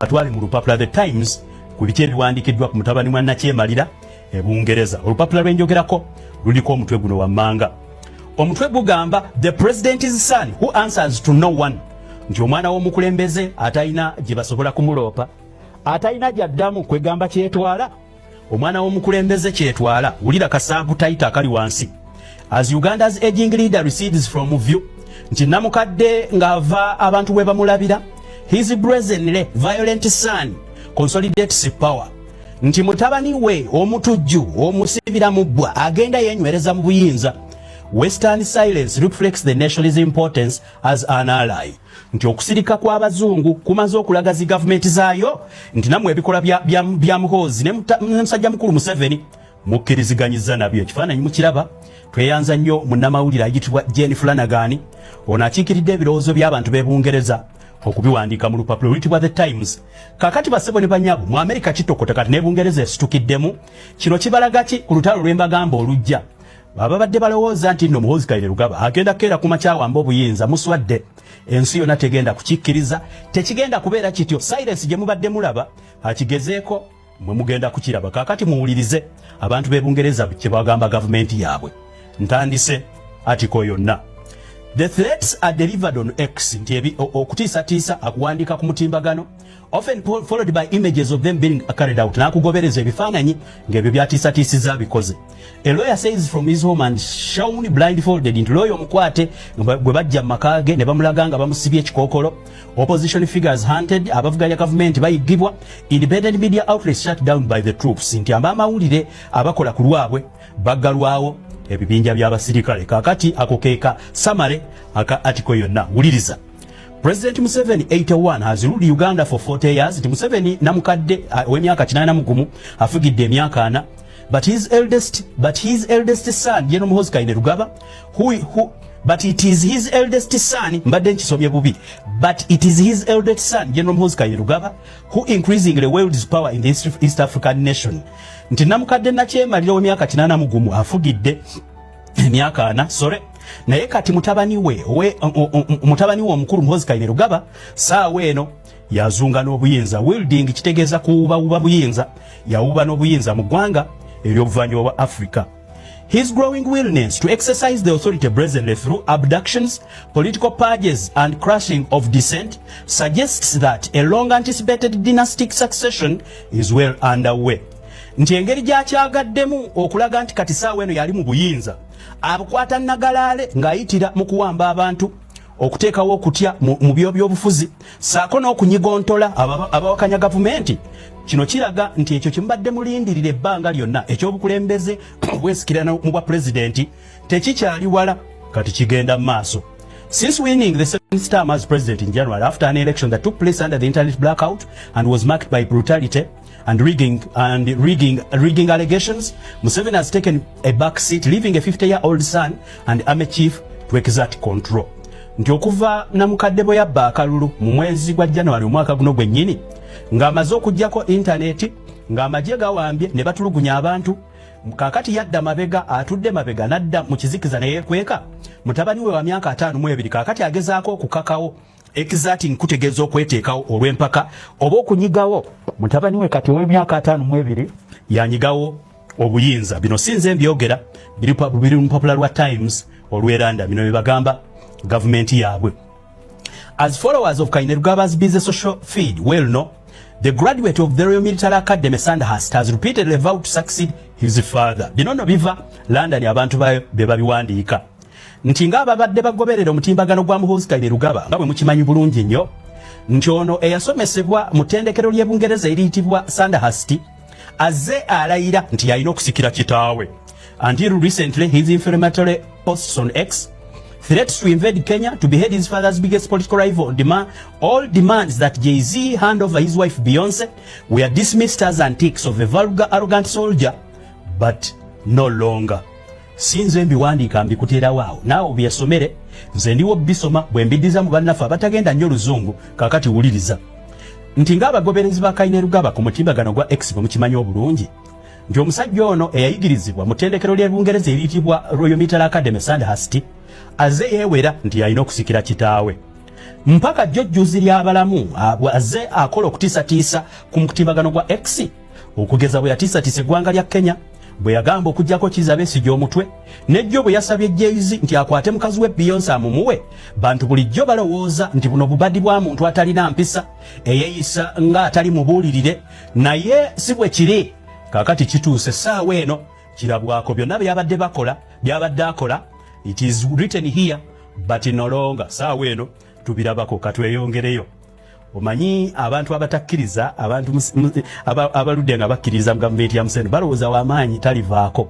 Atwali mu lupapula The Times ku biki ebiwandiikiddwa ku mutabani mwa Nakyemalira e Bungereza. Olupapula lwenjogerako luliko omutwe guno wammanga. Omutwe gugamba The President's Son Who Answers to No One, nti omwana w'omukulembeze atalina gye basobola kumuloopa, atalina gy'addamu kwegamba kyetwala. Omwana w'omukulembeze kyetwala, wulira kasaabu tayita akali wansi. As Uganda's aging leader recedes from view, nti namukadde ng'ava abantu bwe bamulabira, his brazenly violent son consolidates power. Nti mutabani we omutujju omusibira mu bbwa agenda yenywereza mu buyinza. Western silence reflects the nation's importance as an ally. Nti okusirika kw'abazungu kumaze okulaga zi gavumenti zaayo nti namwe ebikola bya Muhoozi ne musajja mukulu Museveni mukkiriziganyiza nabyo. Ekifaananyi mukiraba, tweyanza nnyo munnamawulire ayitibwa Jane Flanagan, ono akiikiridde ebirowoozo by'abantu b'e Bungereza okubiwandiika mu lupapula oluyitibwa The Times. Kakati basebo ne banyabo mu Amerika kitokota kati ne Bungereza esitukiddemu. Kino kibalaga ki ku lutalo lw'embagamba olujja. Baba badde balowooza nti nno Muhoozi Kainerugaba agenda keera ku makyawamba obuyinza muswadde. Ensi yonna tegenda kukikkiriza, tekigenda kubeera kityo. Silence gye mubadde mulaba akigezeeko mwe mugenda kukiraba. Kakati muwulirize abantu b'e Bungereza kye bagamba gavumenti yaabwe. Ntandise atiko yonna. The threats are delivered on X, nti okutiisatiisa akuwandiika ku mutimbagano, often followed by images of them being carried out. N'akugobereza ebifaananyi ng'ebyo byatiisatiisiza bikoze. A lawyer says from his home and shown blindfolded, nti lawyer omukwate gwe bajja mu maka ge ne bamulaga nga bamusibye ekikookolo. Opposition figures hunted, abavuganya gavumenti bayigibwa. Independent media outlets shut down by the troops, nti amawulire abakola ku lwabwe baggalwawo ebibinja by'abasirikale. Kakati akokeeka samare aka atiko yonna. Wuliriza. President Museveni 81 has ruled Uganda for 40 years. Nti Museveni namukadde w'emyaka 89 afugidde emyaka 4. But his eldest son General Muhoozi Kainerugaba but it is his eldest son, mbadde nkisomye bubi, but it is his eldest son General Muhoozi Kainerugaba who increasingly wields power in the East African nation. Nti namukadde Nakyemalira w'emyaka 81 afugidde emyaka 4 naye kati mutabani we omukulu Muhoozi Kainerugaba saawa eno yazunga n'obuyinza. Wielding kitegeeza kuwuba buyinza, yawuba n'obuyinza mu ggwanga ery'obuvanjuba bwa Africa. His growing willingness to exercise the authority brazenly through abductions, political purges and crushing of dissent suggests that a long-anticipated dynastic succession is well underway. Nti engeri gy'akyagaddemu okulaga nti kati saawa eno yali mu buyinza, abukwata nagalaale ng'ayitira mu kuwamba abantu, okuteekawo okutya mu by'obufuzi, saako n'okunyigontola abawakanya gavumenti. Kino kiraga nti ekyo kimubadde mulindirira ebbanga lyonna ekyobukulembeze obwesikirana mu bwa pulezidenti tekikyali wala, kati kigenda mu maaso. Since winning the second term as president in January after an election that took place under the internet blackout and was marked by brutality and rigging allegations, Museveni has taken a back seat, leaving a 50-year-old son and army chief to exert control. Nti okuva namukadde bwe yabba akalulu mu mwezi gwa January omwaka guno gwennyini ng'amaze okuggyako intaneti ng'amagye gawambye ne batulugunya abantu, kakati yadda mabega, atudde mabega nadda mu kizikiza ne yeekweka. Mutabani we wa myaka 52 kakati agezaako okukakawo exerting kutegeeza okweteekawo olw'empaka oba okunyigawo. Mutabani we kati ow'emyaka 52 yanyigawo obuyinza. Bino sinze mbyogera biri mu Popular lwa Times olw'eranda, bino bibagamba gavumenti yaabwe. As followers of Kainerugaba's busy social feed well know, the graduate of the Royal Military Academy Sandhurst has repeatedly vowed to succeed his father. Bino no biva London abantu bayo be babiwandiika. Nti ng'ababadde bagoberera omutimbagano gwa Muhoozi Kainerugaba nga bwe mukimanyi bulungi nnyo, nti ono eyasomesebwa mu ttendekero ly'e Bungereza eriyitibwa Sandhurst azze alayira nti yalina okusikira kitaawe. until recently his inflammatory posts on X, threats to invade Kenya, to behead his father's biggest political rival, all demands that Jay-Z hand over his wife Beyonce were dismissed as antics of a vulgar, arrogant soldier, but no longer. Sinze mbiwandiika mbikutera waawo naawe byesomere nze ndiwo bisoma bwe mbidiza mu bannaffe abatagenda nnyo luzungu kakati wuliriza nti ng'abagoberezi ba Kainerugaba ku mutimbagano gwa X bwe mukimanyi obulungi nti omusajja ono eyayigirizibwa mu ttendekero ly'Ebungereza eriyitibwa Royal Military Academy Sandhurst aze yeewera nti yalina okusikira kitaawe mpaka jjojjuzi ly'abalamu aze akola okutiisatiisa ku mutimbagano gwa X okugeza bwe yatiisatiisa eggwanga lya Kenya bwe yagamba okujjako Kizza Besigye omutwe nejjo bwe yasabye Jay-Z nti akwate mukazi we Beyonce amumuwe bantu bulijjo balowooza nti buno bubaddi bwa muntu atalina mpisa eyeeyisa ng'atali mubuulirire naye si bwe kiri kakati kituuse essaawa eno kirabwako byonna byabadde akola it is written here but no longer saawa eno tubirabako katweyongereyo omanyi abantu abatakkiriza abantu abaludde nga bakkiriza mu gavumenti ya Museveni balowooza w'amaanyi talivaako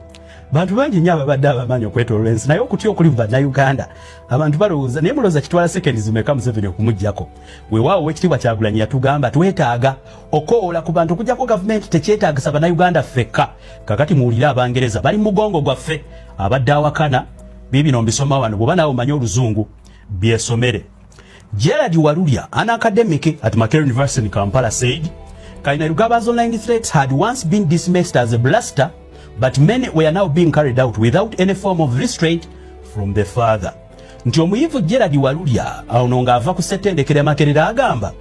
bantu bangi nnyo ababadde abamaanyi okwetooloola ensi naye okutya okuli mu bannayuganda abantu balowooza naye mulowooza kitwala sekendi zimeka Museveni okumuggyako weewaawo Oweekitiibwa Kyagulanyi yatugamba twetaaga okoola ku bantu okuggyako gavumenti tekyetaagisa bannayuganda ffekka kakati muwulire Abangereza bali mu mugongo gwaffe abadde awakana biibino mbisoma wano bw'oba naawe omanyi oluzungu byesomere. Gerard Walulia, an academic at Makerere University in Kampala, said Kainerugaba's online threats had once been dismissed as a bluster, but many were now being carried out without any form of restraint from the father. Nti omuyivu Gerard Walulia ono ng'ava ku ssettendekero ya Makerere agamba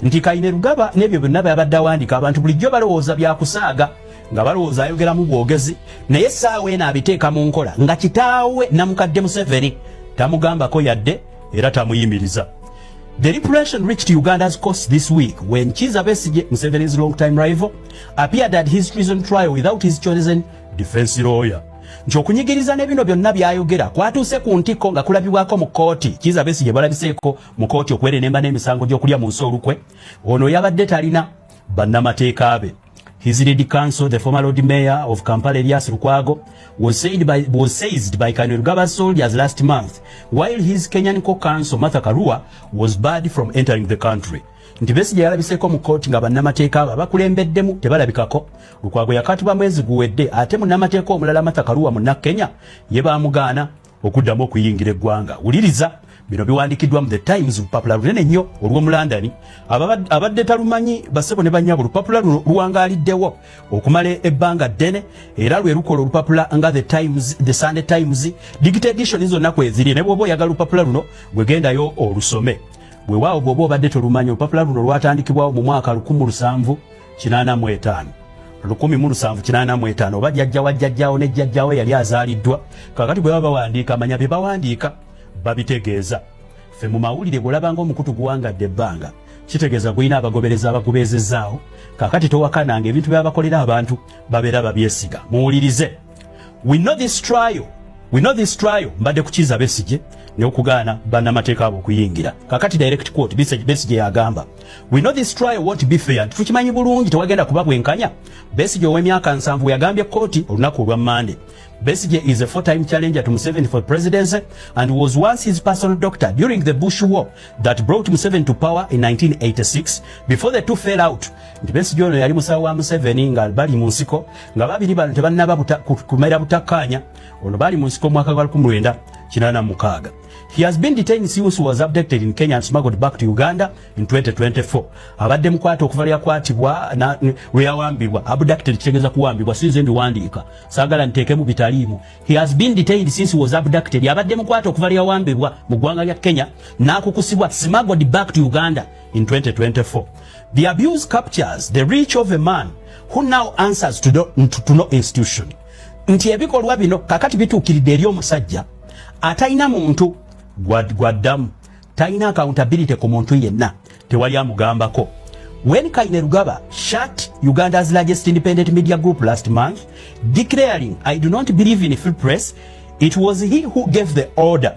nti Kainerugaba n'ebyo byonna byabadde awandiika abantu bulijjo balowooza byakusaaga nga balowooza ayogeramu bwogezi naye essaawa eno abiteeka mu nkola nga kitaawe Namukadde Museveni tamugambako yadde era tamuyimiriza. The repression reached Uganda's coast this week when Kizza Besigye, Museveni's long-time rival, appeared at his treason trial without his chosen defense lawyer. Nti okunyigiriza n'ebino byonna byayogera kwatuuse ku ntikko nga kulabibwako mu kkooti Kizza Besigye balabiseeko mu kkooti okwerenemba n'emisango gy'okulya mu nsi olukwe ono yabadde talina bannamateeka be. His lead counsel, the former Lord Mayor of Kampala, Elias Lukwago, was seized by Kainerugaba soldiers last month, while his Kenyan co-counsel, Martha Karua, was barred from entering the country. Nti Besigye yalabiseko mu kkooti nga bannamateeka abo abakulembeddemu tebalabikako. Lukwago yakatibwa mwezi guwedde ate munnamateeka omulala Martha Karua Munnakenya ye baamugaana okuddamu okuyingira eggwanga. Wuliriza bino biwandikiddwa mu The Times olupapula lunene nnyo olw'omu London abadde talumanyi bassebo ne bannyabo olupapula luno luwangaaliddewo okumala ebbanga ddene era lwe lukola olupapula nga The Sunday Times digital edition zonna kweziri ne bw'oba oyagala olupapula luno gwe gendayo olusome bwewaawo bw'oba obadde tolumanyi olupapula luno lwatandikibwawo mu mwaka 1785 oba jjajjawo ne jjajjawo yali azaaliddwa kakati bwe baba bawandiika manya bye bawandiika babitegeeza ffe mu mawulire bw'olabanga omukutu guwangadde ebbanga kitegeeza gulina abagobereza abagubeezezaawo kakati towakananga ebintu byabakolera abantu babeera babyesiga muwulirize. We know this trial mbadde ku Kizza Besigye ne okugaana bannamateeka abo okuyingira kakati direct quote Besigye yagamba we know this trial won't be fair tukimanyi bulungi tewagenda kuba bwenkanya. Besigye ow'emyaka 7 yagambye kkooti olunaku olwa Monday. Besigye is a 4-time challenger to Museveni for presidency and was once his personal doctor during the Bush War that brought Museveni to power in 1986 before the two fell out. Nti Besigye ono yali musawo wa Museveni nga bali mu nsiko nga babiri bano tebannaba kumera butakkaanya ono bali mu nsiko mwaka gwa 1986. He has been detained since he was abducted in Kenya and smuggled back to Uganda in 2024. Abadde mukwata okuva lyakwatibwa lwe yawambibwa abducted kitegeeza kuwambibwa sinze mbiwandiika saagala nteekemu bitaliimu. He has been detained since he was abducted abadde mukwata okuva lyawambibwa mu ggwanga lya Kenya n'akukusibwa smuggled back to Uganda in 2024. The abuse captures the reach of a man who now answers to no institution. Nti ebikolwa bino kakati bituukiridde eri omusajja atalina muntu gwaddamu talina accountability ku muntu yenna tewali amugambako. When Kainerugaba shut Uganda's largest independent media group last month, declaring, "I do not believe in a free press," it was he who gave the order.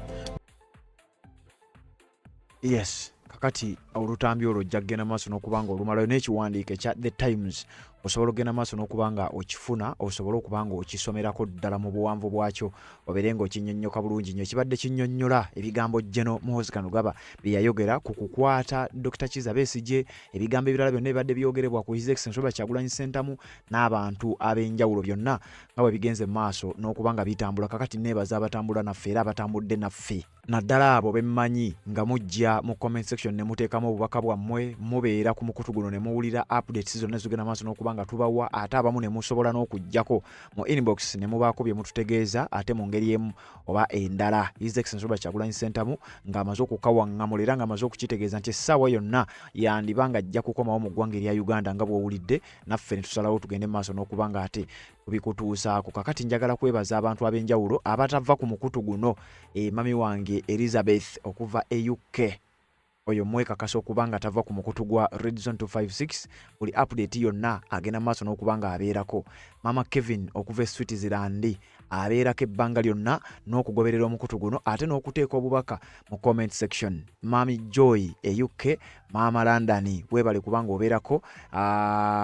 Yes, kakati olutambi olwo jja kgenda maaso n'okubanga olumalayo n'ekiwandiiko ekya The Times osobola okugenda maaso n'okubanga okifuna osobola okubanga okisomerako ddala mu buwanvu bwakyo obeere ng'okinnyonnyoka bulungi nnyo kibadde kinnyonnyola ebigambo General Muhoozi Kainerugaba bye yayogera ku kukwata Dr. Kizza Besigye ebigambo ebirala byonna ebibadde byogerebwa ku His Excellency Robert Kyagulanyi Ssentamu n'abantu ab'enjawulo byonna nga bwe bigenze maaso n'okubanga bitambula kakati neebaza abatambula naffe era abatambudde naffe naddala abo bemmanyi nga mujja mu comment section ne muteekamu obubaka bwammwe mubeera ku mukutu guno ne muwulira updates zonna zigenda maaso n'okubanga tubawa ate abamu ne musobola n'okujjako mu inbox ne mubaako bye mututegeeza ate mu ngeri emu oba endala His Excellency Robert Kyagulanyi Ssentamu ng'amaze okukawaŋŋamula era ng'amaze okukitegeeza nti essaawa yonna yandiba nga ajja kukomawo mu ggwanga erya Uganda nga bw'owulidde naffe ne tusalawo tugende maaso n'okubanga ate kubikutuusaako kakati njagala kwebaza abantu ab'enjawulo abatava ku mukutu guno mami wange Elizabeth okuva e UK oyo mwekakasa okubanga tava ku mukutu gwa Red Zone 256 buli update yonna agenda maaso n'okubanga abeerako mama Kevin okuva e Switzerland abeerako ebbanga lyonna n'okugoberera omukutu guno ate n'okuteeka obubaka mu comment section mami Joy e UK mama London webale kubanga obeerako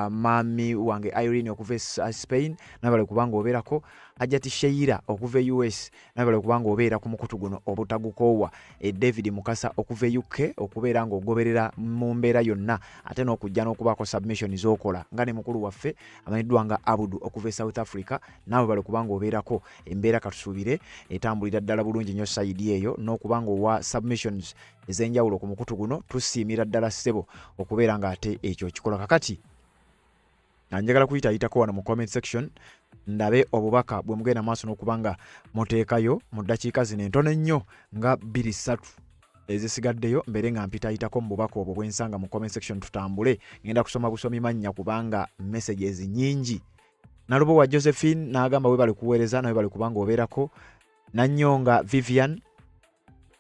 mami wange Irene okuva e Spain nabale kubanga obeerako Hajati Sheira okuva e US nabale kubanga obeera ku mukutu guno obutagukoowa David Mukasa okuva e UK okubeera ng'ogoberera mu mbeera yonna ate n'okujja n'okubaako submission z'okola nga ne mukulu waffe amanyiddwa nga Abudu okuva e South Africa naawe bale kubanga obeerako embeera katusuubire etambulira ddala bulungi nnyo sayidi eyo n'okubanga owa submissions ez'enjawulo ku mukutu guno tusiimira ddala ssebo okubeera ng'ate ekyo kikola kakati njagala kuyitayitako wano mu comment section ndabe obubaka bwe mugenda maaso n'okubanga muteekayo mu ddakiika zino entono ennyo nga 2-3 ezisigaddeyo mbere nga mpitayitako mu bubaka obwo bwensanga mu comment section tutambule ngenda kusoma busomi mannya kubanga messages nnyingi Nalubo wa Josephine n'agamba we bali kuweereza nawe bali kubanga obeerako Nanyonga Vivian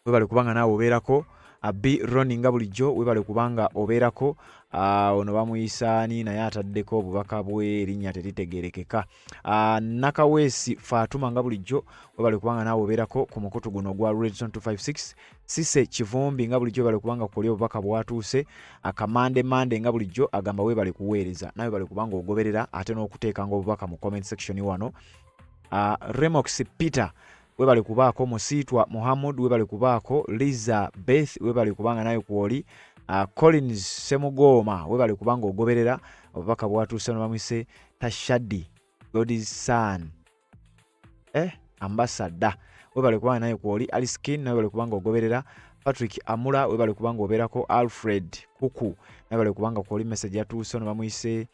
we bali kubanga naawe obeerako Abi Ronnie nga bulijjo we bali kubanga obeerako ono bamuyisani naye ataddeko obubaka bwe erinnya teritegeerekeka Nakawesi Fatuma nga bulijjo we bali kubanga naawe obeerako ku mukutu guno gwa Red Zone 256 Sise Kivumbi nga bulijjo bali kubanga kuli obubaka bwatuuse Akamande Mande nga bulijjo agamba we bali kuweereza nawe bali kubanga ogoberera ate n'okuteeka nga obubaka mu comment section wano Remox Peter we bali kubaako Musiitwa Muhammad we bali kubaako Liza Beth we bali kubanga nayo kuoli Collins Semugoma we bali kubanga ogoberera obubaka bwatuuse no bamwise Tashadi God's son ambassador we bali kubanga nayo kuoli Alice Kin nawe bali kubanga ogoberera Patrick Amula we bali kubanga obeerako Alfred Kuku nawe bali kubanga kuoli message yatuuse no bamwise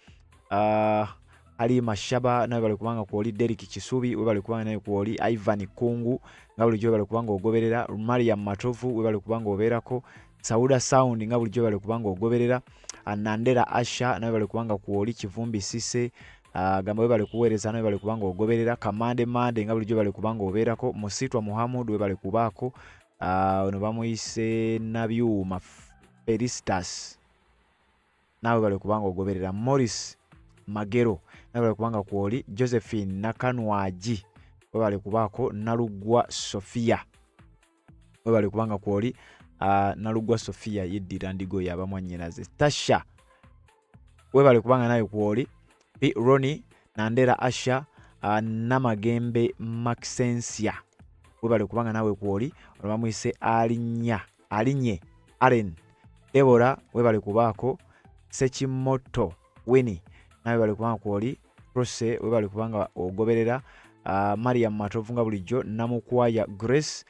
Ali Mashaba nawe bali kubanga kuoli Derek Kisubi we bali kubanga nayo kuoli Ivan Kungu nga bulijjo bali kubanga ogoberera Mariam Matovu we bali kubanga obeerako Sauda Sound nga bulijjo bali kubanga ogoberera Nandera Asha nawe bali kubanga kuoli Kivumbi Sise gamba we bali kuweereza nawe bali kubanga ogoberera Kamande Mande nga bulijjo bali kubanga obeerako Musiitwa Muhammad we bali kubaako ono bamuyise Nabyuma Peristas nawe bali kubanga ogoberera Morris Magero nawe bali kubanga kuoli Josephine Nakanwaji we bali kubaako Nalugwa Sofia we bali kubanga kuoli Nalugwa Sofia yeddira ndigo yabamwannyinaze Tasha we bali kubanga nawe kuoli P. Ronnie Nandera Asha Namagembe Maxensia we bali kubanga nawe kuoli olwamwise Alinye Aren Deborah we bali kubaako Sekimoto Winnie nawe bali kubanga kuoli Rose we bali kubanga ogoberera Mariam Matovu nga bulijjo Namukwaya Grace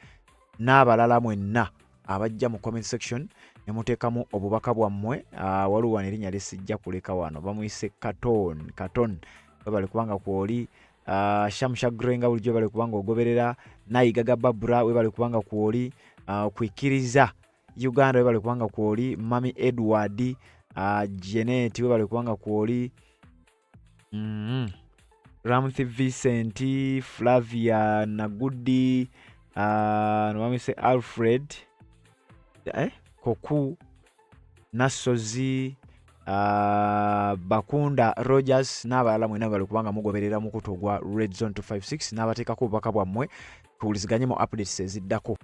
n'abalala mwenna abajja mu comment section ne muteekamu obubaka bwammwe waliwo wano erinnya lisijja kuleka wano bamuyise Katon we bali kubanga kuoli Shamsha Grenga bulijjo bali kubanga ogoberera Nayigaga Babura we bali kubanga kuoli Kwikiriza Uganda we bali kubanga kuoli Mami Edward Janet we bali kubanga kuoli Ramthi Vincent Flavia Nagudi nwamise Alfred Koku Nasozi Bakunda Rogers n'abalala mwena bali kubanga mugoberera mukutu gwa Red Zone 256 n'abateekako obubaka bwammwe tuwuliziganye mu updates eziddako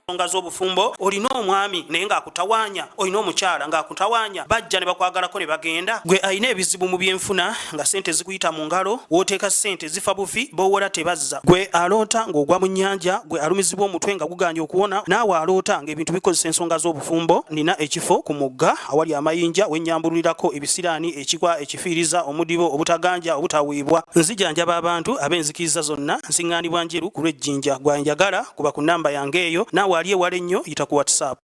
ensonga z'obufumbo olina omwami naye ng'akutawanya olina omukyala ng'akutawanya bajja ne bakwagalako ne bagenda gwe alina ebizibu mu byenfuna nga sente zikuyita mu ngalo w'oteeka sente zifa bufi b'owola tebazza gwe aloota ng'ogwa mu nnyanja gwe alumizibwa omutwe nga guganye okuwona naawe aloota ng'ebintu bikozesa ensonga z'obufumbo nina ekifo ku mugga awali amayinja wennyambulirako ebisiraani ekigwa ekifiiriza omudibo obutaganja obutaweebwa nzijanjaba abantu ab'enzikiriza zonna nsiŋŋaanibwa njeru ku lw'ejjinja gwanjagala kuba ku nnamba yange eyo naawe ali ewala ennyo yita ku WhatsApp